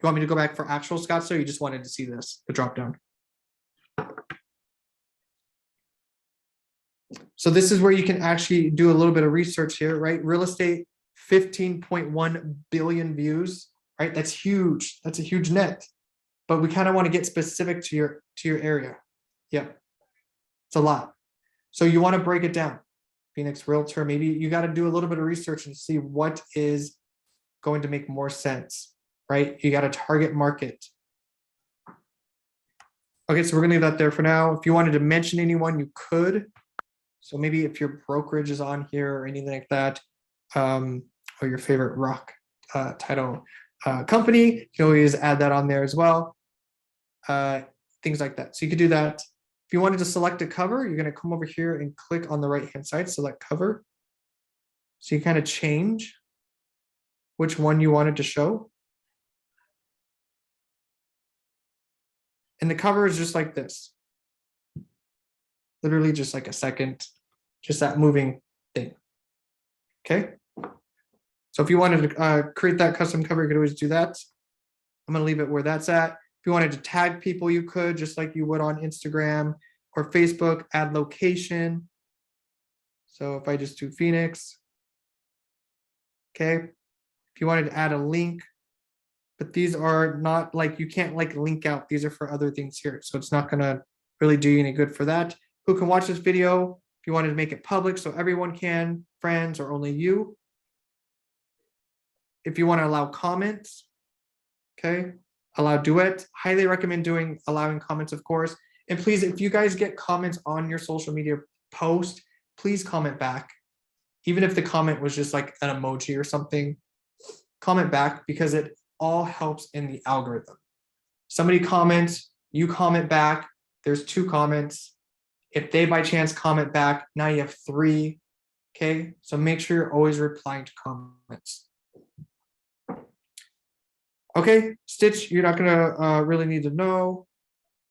You want me to go back for actual Scottsdale? Or you just wanted to see this, the drop down? So this is where you can actually do a little bit of research here, right? Real estate, 15.1 billion views, right? That's huge. That's a huge net. But we kind of want to get specific to your area. Yep. It's a lot. So you want to break it down. Phoenix Realtor, maybe you got to do a little bit of research and see what is going to make more sense, right? You got to target market. Okay, so we're gonna leave that there for now. If you wanted to mention anyone, you could. So maybe if your brokerage is on here or anything like that, or your favorite rock title company, you can always add that on there as well. Things like that. So you could do that. If you wanted to select a cover, you're going to come over here and click on the right-hand side, select cover. So you kind of change which one you wanted to show. And the cover is just like this. Literally just like a second, just that moving thing. Okay. So if you wanted to create that custom cover, you could always do that. I'm going to leave it where that's at. If you wanted to tag people, you could, just like you would on Instagram or Facebook, add location. So if I just do Phoenix, okay. If you wanted to add a link, but these are not like, you can't like link out. These are for other things here. So it's not going to really do you any good for that. Who can watch this video? If you wanted to make it public so everyone can, friends or only you. If you want to allow comments, okay, allow duet. Highly recommend allowing comments, of course. And please, if you guys get comments on your social media post, please comment back. Even if the comment was just like an emoji or something, comment back because it all helps in the algorithm. Somebody comments, you comment back, there's 2 comments. If they by chance comment back, now you have 3, okay? So make sure you're always replying to comments. Okay, Stitch, you're not gonna really need to know.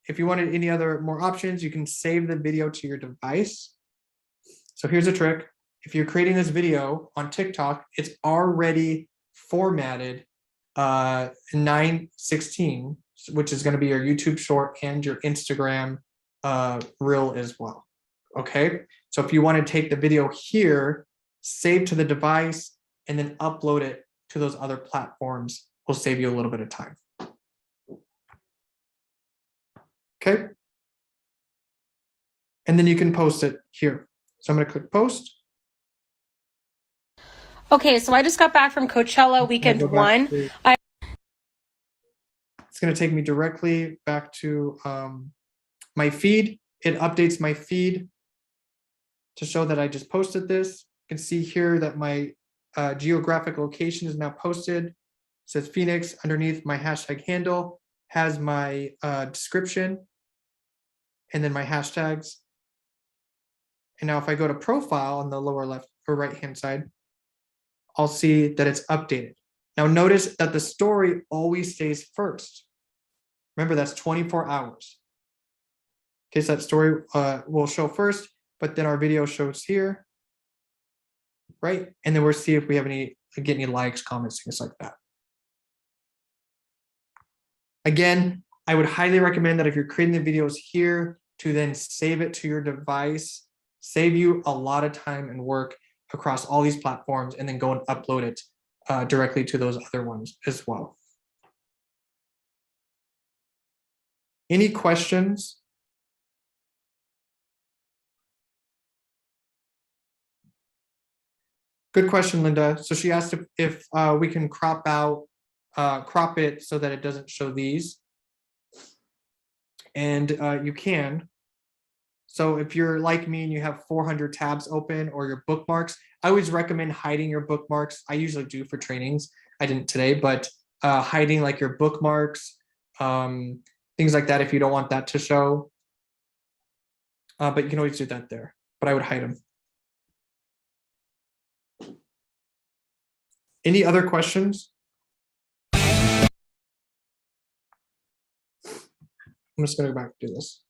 If you wanted any other more options, you can save the video to your device. So here's a trick. If you're creating this video on TikTok, it's already formatted 9:16, which is gonna be your YouTube short and your Instagram reel as well. Okay, so if you want to take the video here, save to the device, and then upload it to those other platforms, will save you a little bit of time. Okay. And then you can post it here. So I'm going to click post. Okay, so I just got back from Coachella weekend 1. It's going to take me directly back to my feed. It updates my feed to show that I just posted this. You can see here that my geographic location is now posted. It says Phoenix underneath my hashtag handle, has my description, and then my hashtags. And now if I go to profile on the lower left or right hand side, I'll see that it's updated. Now notice that the story always stays first. Remember, that's 24 hours. Okay, so that story will show first, but then our video shows here, right? And then we'll see if we have get any likes, comments, things like that. Again, I would highly recommend that if you're creating the videos here, to then save it to your device, save you a lot of time and work across all these platforms, and then go and upload it directly to those other ones as well. Any questions? Good question, Linda. So she asked if we can crop it so that it doesn't show these. And you can. So if you're like me and you have 400 tabs open or your bookmarks, I always recommend hiding your bookmarks. I usually do for trainings. I didn't today, but hiding like your bookmarks, things like that if you don't want that to show. But you can always do that there, but I would hide them. Any other questions? I'm just going to go back and do this.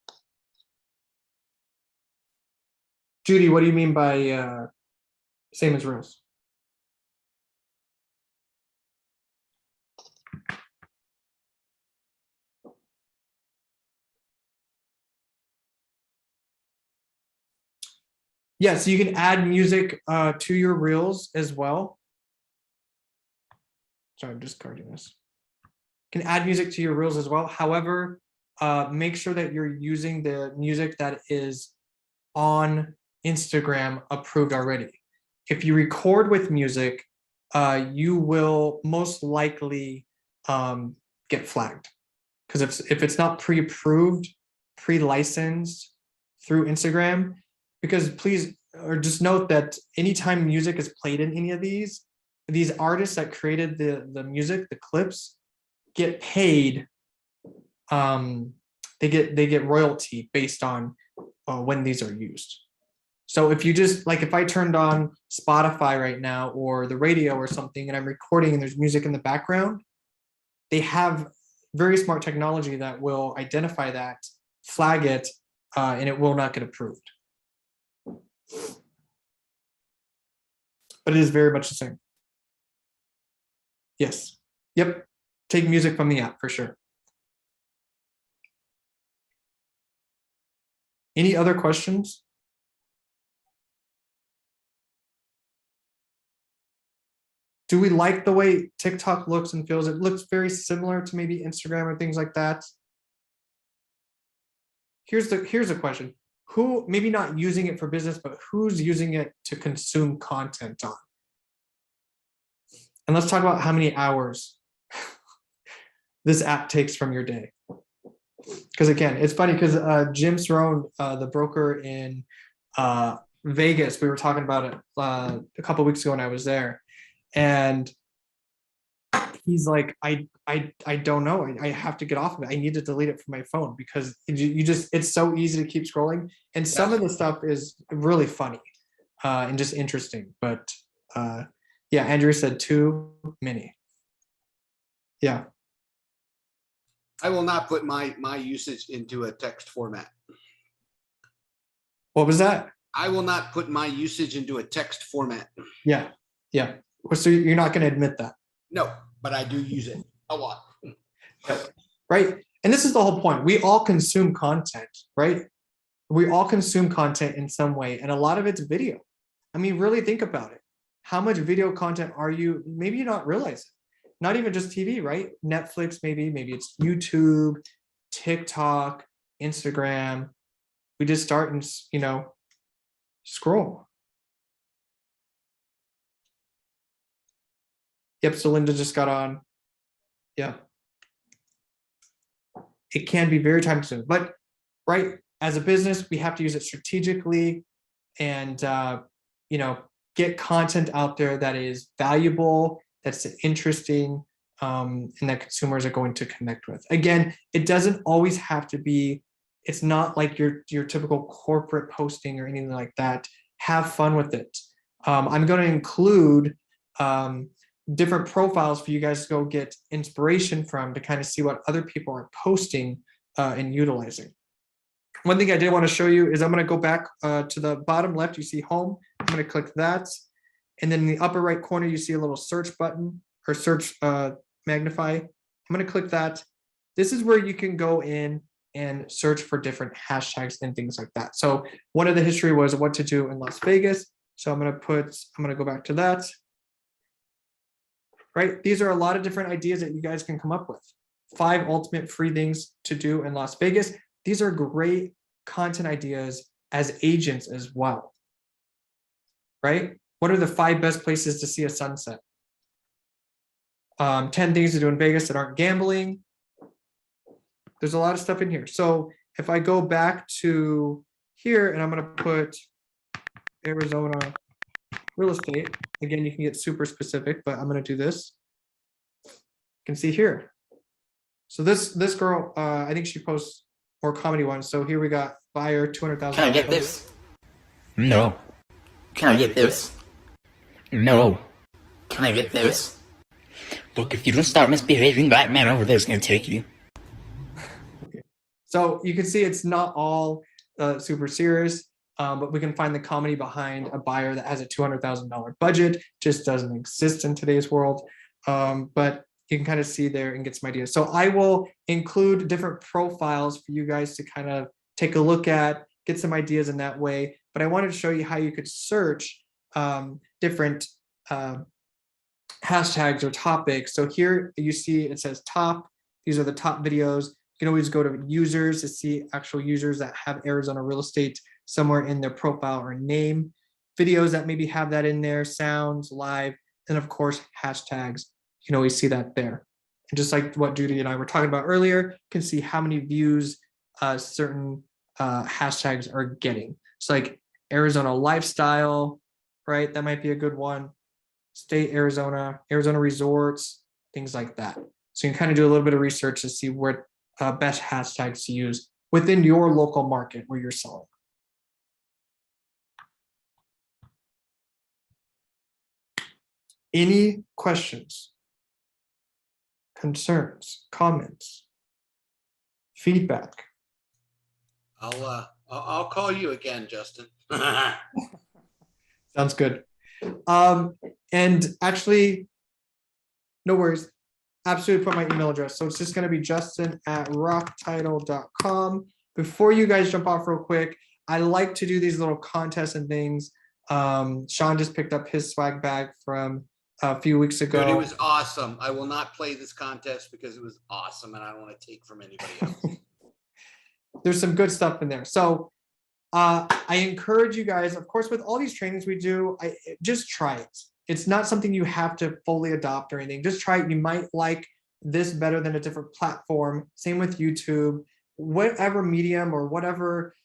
Judy, what do you mean by same as Reels? Yeah, so you can add music to your reels as well. Sorry, I'm discarding this. You can add music to your reels as well. However, make sure that you're using the music that is on Instagram approved already. If you record with music, you will most likely get flagged, because if it's not pre-approved, pre-licensed through Instagram, because please, or just note that anytime music is played in any of these artists that created the music, the clips, get paid. They get royalty based on when these are used. So if you just, like, if I turned on Spotify right now or the radio or something and I'm recording and there's music in the background, they have very smart technology that will identify that, flag it, and it will not get approved. But it is very much the same. Yes. Yep. Take music from the app for sure. Any other questions? Do we like the way TikTok looks and feels? It looks very similar to maybe Instagram or things like that. Here's a question. Who, maybe not using it for business, but who's using it to consume content on? And let's talk about how many hours this app takes from your day. Because again, it's funny because Jim Cerrone, the broker in Vegas, we were talking about it a couple of weeks ago when I was there, and he's like, I don't know, I have to get off of it. I need to delete it from my phone because it's so easy to keep scrolling, and some of the stuff is really funny and just interesting. But yeah, Andrew said too many. Yeah. I will not put my usage into a text format. What was that? I will not put my usage into a text format. Yeah. Yeah. So you're not going to admit that? No, but I do use it a lot. Right. And this is the whole point. We all consume content, right? We all consume content in some way, and a lot of it's video. I mean, really think about it. How much video content are you? Maybe you not realize it. Not even just TV, right? Netflix, maybe it's YouTube, TikTok, Instagram. We just start and, scroll. Yep, so Linda just got on. Yeah. It can be very time consuming, but right, as a business, we have to use it strategically and, get content out there that is valuable, that's interesting, and that consumers are going to connect with. Again, it doesn't always have to be, it's not like your typical corporate posting or anything like that. Have fun with it. I'm going to include different profiles for you guys to go get inspiration from, to kind of see what other people are posting and utilizing. One thing I did want to show you is I'm going to go back to the bottom left. You see home. I'm going to click that. And then in the upper right corner, you see a little search button or search magnify. I'm going to click that. This is where you can go in and search for different hashtags and things like that. So one of the history was what to do in Las Vegas. So I'm going to go back to that. Right. These are a lot of different ideas that you guys can come up with. 5 ultimate free things to do in Las Vegas. These are great content ideas as agents as well. Right? What are the 5 best places to see a sunset? 10 things to do in Vegas that aren't gambling. There's a lot of stuff in here. So if I go back to here and I'm going to put Arizona real estate, again, you can get super specific, but I'm going to do this. You can see here. So this girl, I think she posts more comedy ones. So here we got buyer, 200,000. Can I get this? No. Can I get this? No. Can I get this? Look, if you don't start misbehaving, that man over there is going to take you. Okay. So you can see it's not all super serious, but we can find the comedy behind a buyer that has a $200,000 budget. Just doesn't exist in today's world. But you can kind of see there and get some ideas. So I will include different profiles for you guys to kind of take a look at, get some ideas in that way. but I wanted to show you how you could search different hashtags or topics. So here you see it says top. These are the top videos. You can always go to users to see actual users that have Arizona real estate somewhere in their profile or name. Videos that maybe have that in there, sounds, live, and of course, hashtags. You can always see that there. And just like what Judy and I were talking about earlier, you can see how many views certain hashtags are getting. So like Arizona lifestyle, right? That might be a good one. State Arizona, Arizona resorts, things like that. So you can kind of do a little bit of research to see what best hashtags to use within your local market where you're selling. Any questions, concerns, comments, feedback? I'll call you again, Justin. Sounds good. And actually, no worries. Absolutely put my email address. So it's just going to be justin@rocktitle.com. Before you guys jump off real quick, I like to do these little contests and things. Sean just picked up his swag bag from a few weeks ago. Dude, it was awesome. I will not play this contest because it was awesome and I don't want to take from anybody else. There's some good stuff in there. So I encourage you guys, of course, with all these trainings we do, just try it. It's not something you have to fully adopt or anything. Just try it. You might like this better than a different platform. Same with YouTube, whatever medium or whatever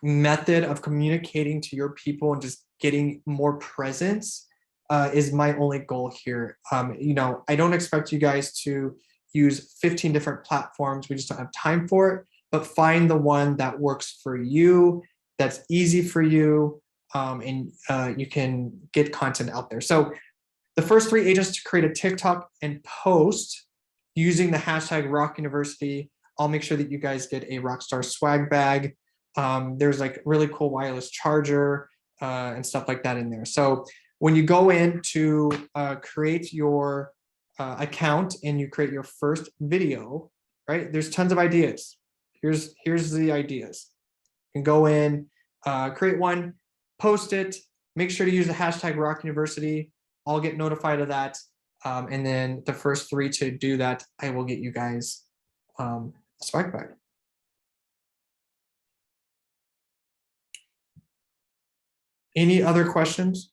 method of communicating to your people and just getting more presence is my only goal here. You know, I don't expect you guys to use 15 different platforms. We just don't have time for it, but find the one that works for you, that's easy for you, and you can get content out there. So the first 3 agents to create a TikTok and post using the hashtag Rock University, I'll make sure that you guys get a Rockstar swag bag. There's like really cool wireless charger and stuff like that in there. So when you go in to create your account and you create your first video, right? There's tons of ideas. Here's the ideas. You can go in, create one, post it, make sure to use the hashtag Rock University. I'll get notified of that. And then the first 3 to do that, I will get you guys a swag bag. Any other questions?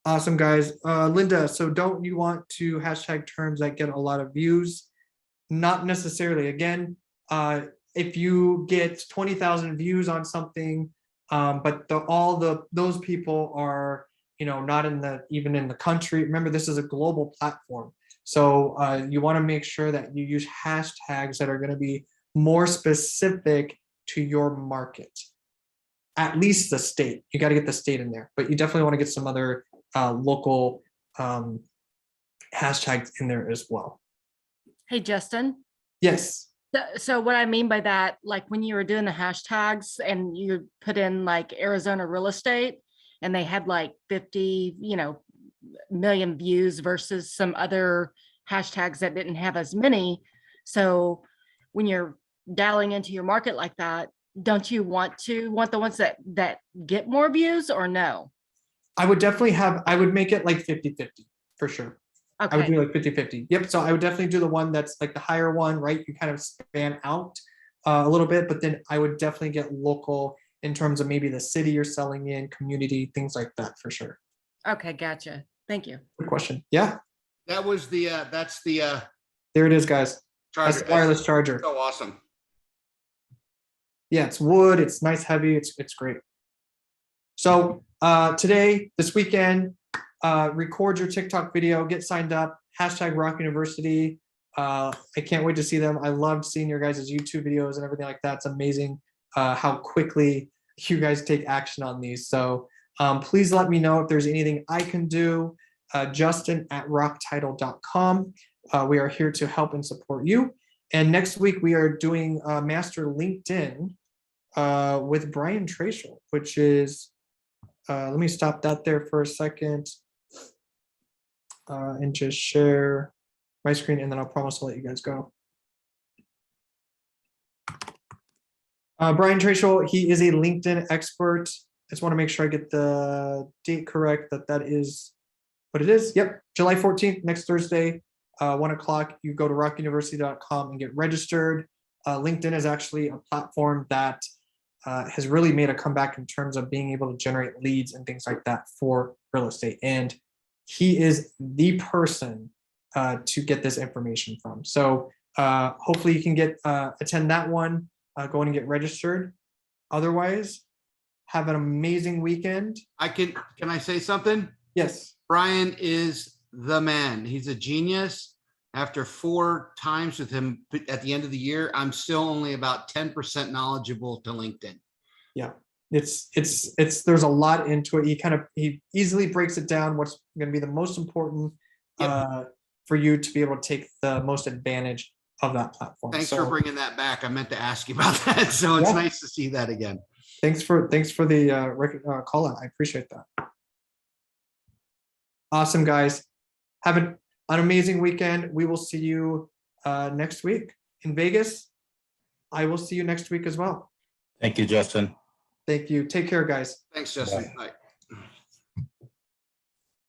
Awesome, guys. Linda, so don't you want to hashtag terms that get a lot of views? Not necessarily. Again, if you get 20,000 views on something, but those people are, you know, not even in the country. Remember, this is a global platform. So you want to make sure that you use hashtags that are going to be more specific to your market. At least the state. You got to get the state in there, but you definitely want to get some other local hashtags in there as well. Hey, Justin. Yes. So what I mean by that, like when you were doing the hashtags and you put in like Arizona real estate and they had like 50, million views versus some other hashtags that didn't have as many. So when you're dialing into your market like that, don't you want the ones that get more views or no? I would definitely I would make it like 50-50 for sure. Okay. I would do like 50-50. Yep. So I would definitely do the one that's like the higher one, right? You kind of span out a little bit, but then I would definitely get local in terms of maybe the city you're selling in, community, things like that for sure. Okay. Gotcha. Thank you. Good question. Yeah. That was that's the There it is, guys. charger. That's the wireless charger. So awesome. Yeah, it's wood. It's nice, heavy. It's great. So this weekend, record your TikTok video, get signed up, hashtag Rock University. I can't wait to see them. I loved seeing your guys' YouTube videos and everything like that. It's amazing how quickly you guys take action on these. So please let me know if there's anything I can do. Justin@rocktitle.com. We are here to help and support you. And next week we are doing Master LinkedIn with Brian Trachel, which is, let me stop that there for a second. and just share my screen, and then I'll promise to let you guys go. Brian Tracial, he is a LinkedIn expert. I just want to make sure I get the date correct, that is what it is. Yep, July 14th, next Thursday, 1 o'clock. You go to rockuniversity.com and get registered. LinkedIn is actually a platform that has really made a comeback in terms of being able to generate leads and things like that for real estate. And he is the person to get this information from. So hopefully you can get attend that one, go in and get registered. Otherwise, have an amazing weekend. Can I say something? Yes. Brian is the man. He's a genius. After 4 times with him at the end of the year, I'm still only about 10% knowledgeable to LinkedIn. Yeah, it's there's a lot into it. He easily breaks it down what's going to be the most important for you to be able to take the most advantage of that platform. Thanks So for bringing that back. I meant to ask you about that. So it's Yeah. nice to see that again. thanks for the call out. I appreciate that. Awesome, guys. Have an amazing weekend. We will see you next week in Vegas. I will see you next week as well. Thank you, Justin. Thank you. Take care, guys. Thanks, Justin. Bye.